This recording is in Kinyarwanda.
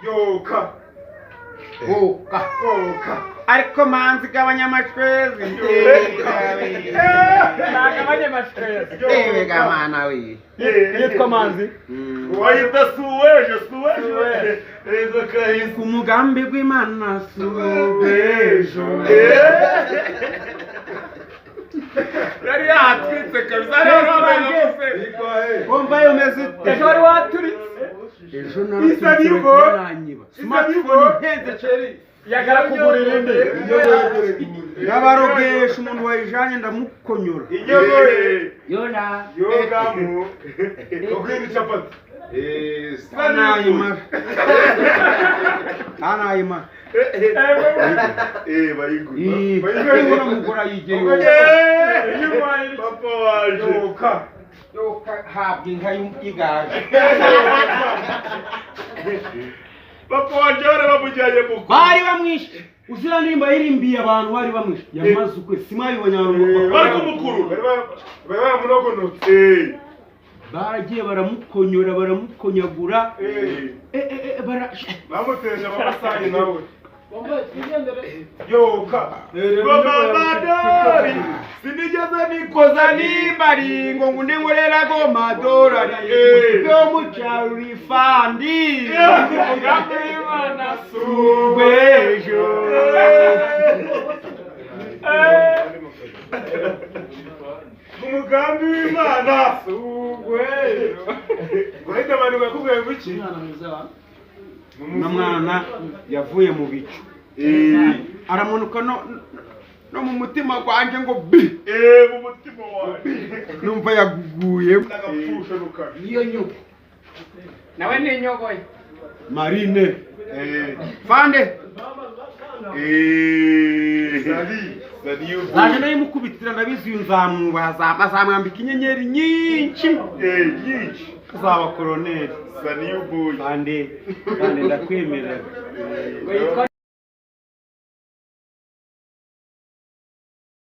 yoka ariko manzi gabanyamashwezi n'abanyamashwezi ewe gamana we yitwa manzi wayita suweje ezo kahise ku mugambi gw'Imana suwejo yari yatwitse kabisa rero ameze bomba yomeze ejo wari waturitse ejo nanyiba smartphone henze ceri yagara kugura irindi yabarogesha umuntu wayijanye ndamukonyora Inyogoye yona yogamu ogwini chapati anayima bayigura mugora yigeye papa waje yoka habwa inka y'igaju papa waje bari bamujyanye mu bari bamwishe uzira nimba yirimbiye abantu bari bamwishe yamaze ukwe simabibonye abantu bari kumukuru bari bamunogonotse baragiye baramukonyora baramukonyagura bamuteje abamasanye nawe yoka gomadori sinigeze nikoza nimbari ngo ngune nkorerago madorari yo mucyaro rifandi umugambi w'Imana suwejo umugambi w'Imana suwejo wahita abantu bakubwiye guki mwana yavuye mu bicu aramunuka no mu mutima gwanje ngo bi mu mutima wawe numva yaguguye agapfusha rukara niyo nyuko nawe ni inyogoye marine fande zaje nayo mukubitira ndabizi uyu azamwambika inyenyeri nyinshi azaba koroneri Saniyo boy fande ndakwemerera